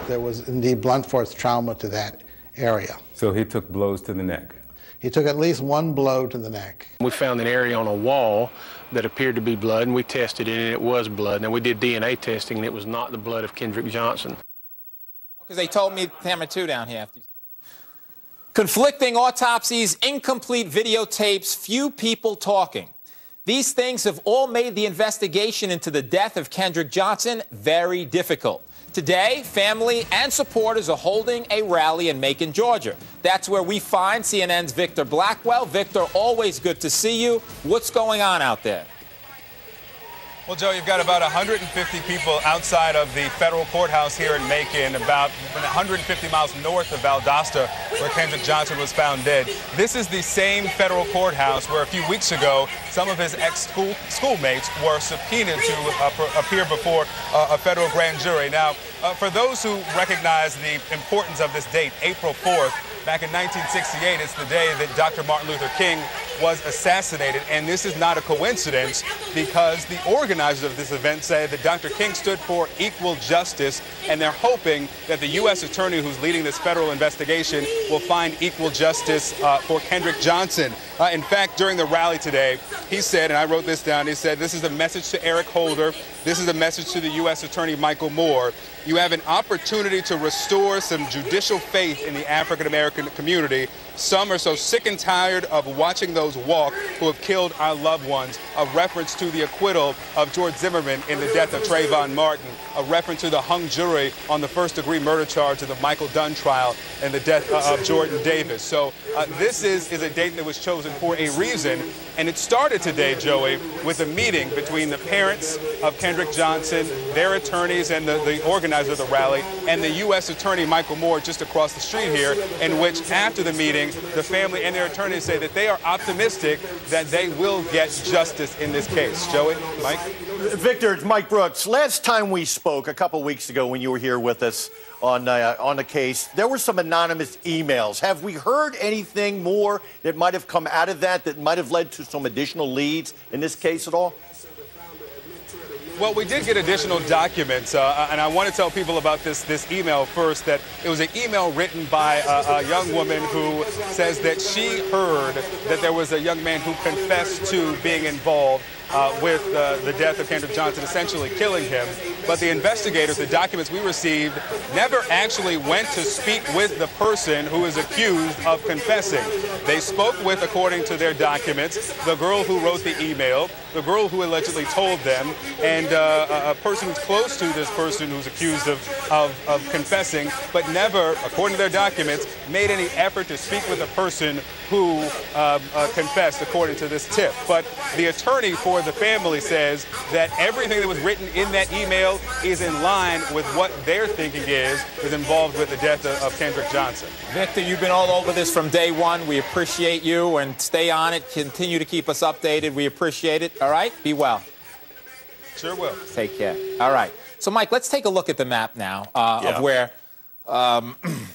there was indeed blunt force trauma to that area. So he took blows to the neck? He took at least one blow to the neck. We found an area on a wall that appeared to be blood, and we tested it, and it was blood. Now, we did DNA testing, and it was not the blood of Kendrick Johnson. Because they told me camera 2 down here. Conflicting autopsies, incomplete videotapes, few people talking. These things have all made the investigation into the death of Kendrick Johnson very difficult. Today, family and supporters are holding a rally in Macon, Georgia. That's where we find CNN's Victor Blackwell. Victor, always good to see you. What's going on out there? Well, Joe, you've got about 150 people outside of the federal courthouse here in Macon, about 150 miles north of Valdosta, where Kendrick Johnson was found dead. This is the same federal courthouse where a few weeks ago, some of his ex-schoolmates were subpoenaed to appear before a federal grand jury. Now, for those who recognize the importance of this date, April 4th, back in 1968, it's the day that Dr. Martin Luther King was assassinated. And this is not a coincidence, because the organizers of this event say that Dr. King stood for equal justice, and they're hoping that the U.S. attorney who's leading this federal investigation will find equal justice for Kendrick Johnson. In fact, during the rally today, he said, and I wrote this down, he said, "This is a message to Eric Holder. This is a message to the U.S. Attorney Michael Moore. You have an opportunity to restore some judicial faith in the African-American community. Some are so sick and tired of watching those walk who have killed our loved ones." A reference to the acquittal of George Zimmerman in the death of Trayvon Martin. A reference to the hung jury on the first-degree murder charge of the Michael Dunn trial and the death of Jordan Davis. So this is a date that was chosen for a reason. And it started today, Joey, with a meeting between the parents of Kendrick Johnson, their attorneys, and the organizer of the rally, and the U.S. Attorney Michael Moore just across the street here, in which after the meeting, the family and their attorneys say that they are optimistic that they will get justice in this case. Joey, Mike? Victor, it's Mike Brooks. Last time we spoke, a couple weeks ago when you were here with us on the case, there were some anonymous emails. Have we heard anything more that might have come out of that might have led to some additional leads in this case at all? Well, we did get additional documents, and I want to tell people about this email first, that it was an email written by a young woman who says that she heard that there was a young man who confessed to being involved with the death of Kendrick Johnson, essentially killing him. But the investigators, the documents we received, never actually went to speak with the person who is accused of confessing. They spoke with, according to their documents, the girl who wrote the email, the girl who allegedly told them, and a person who's close to this person who's accused of confessing, but never, according to their documents, made any effort to speak with a person who confessed, according to this tip. But the attorney for the family says that everything that was written in that email is in line with what their thinking is involved with the death of Kendrick Johnson. Victor, you've been all over this from day one. We appreciate you, and stay on it. Continue to keep us updated. We appreciate it. All right? Be well. Sure will. Take care. All right. So, Mike, let's take a look at the map now of where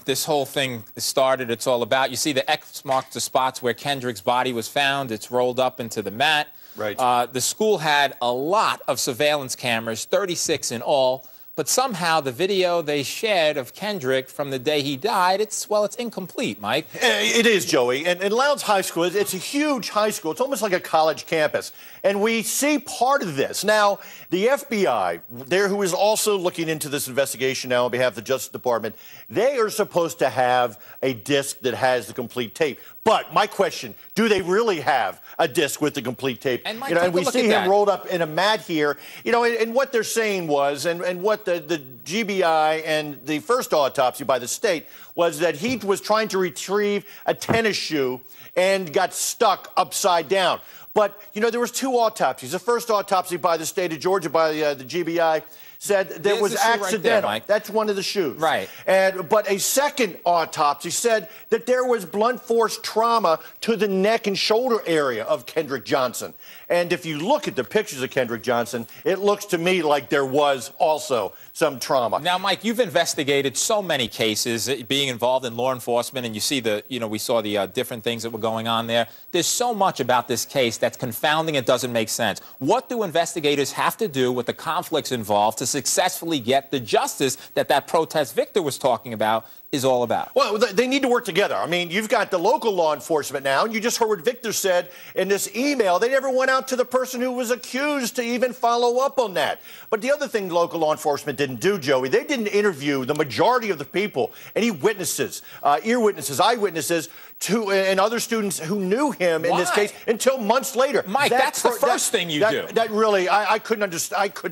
this whole thing started. It's all about. You see the X marks the spots where Kendrick's body was found. It's rolled up into the mat. Right. The school had a lot of surveillance cameras, 36 in all. But somehow the video they shared of Kendrick from the day he died, it's incomplete, Mike. It is, Joey. And Lowndes High School, it's a huge high school. It's almost like a college campus. And we see part of this. Now, the FBI, who is also looking into this investigation now on behalf of the Justice Department, they are supposed to have a disc that has the complete tape. But my question, do they really have a disc with the complete tape? And, Mike, and we see him rolled up in a mat here. And what they're saying was, and what the GBI and the first autopsy by the state was, that he was trying to retrieve a tennis shoe and got stuck upside down. But, there was two autopsies. The first autopsy by the state of Georgia, by the GBI, said that was accidental. Right there, Mike. That's one of the shoes. Right. But a second autopsy said that there was blunt force trauma to the neck and shoulder area of Kendrick Johnson. And if you look at the pictures of Kendrick Johnson, it looks to me like there was also some trauma. Now, Mike, you've investigated so many cases, being involved in law enforcement, and you see we saw the different things that were going on there. There's so much about this case that's confounding. It doesn't make sense. What do investigators have to do with the conflicts involved to successfully get the justice that protest Victor was talking about is all about. Well, they need to work together. I mean, you've got the local law enforcement now, and you just heard what Victor said in this email. They never went out to the person who was accused to even follow up on that. But the other thing local law enforcement didn't do, Joey, they didn't interview the majority of the people, any witnesses, ear witnesses, eyewitnesses, and other students who knew him in this case until months later. Mike, that's the first thing you do. That really, I could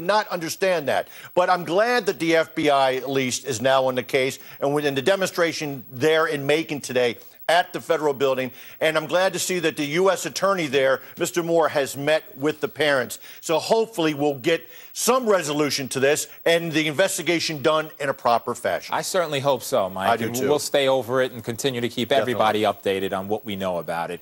not understand that. But I'm glad that the FBI, at least, is now on the case, and within the demonstration there in Macon today at the federal building. And I'm glad to see that the U.S. attorney there, Mr. Moore, has met with the parents. So hopefully we'll get some resolution to this and the investigation done in a proper fashion. I certainly hope so, Mike. I do too. We'll stay over it and continue to keep everybody updated on what we know about it.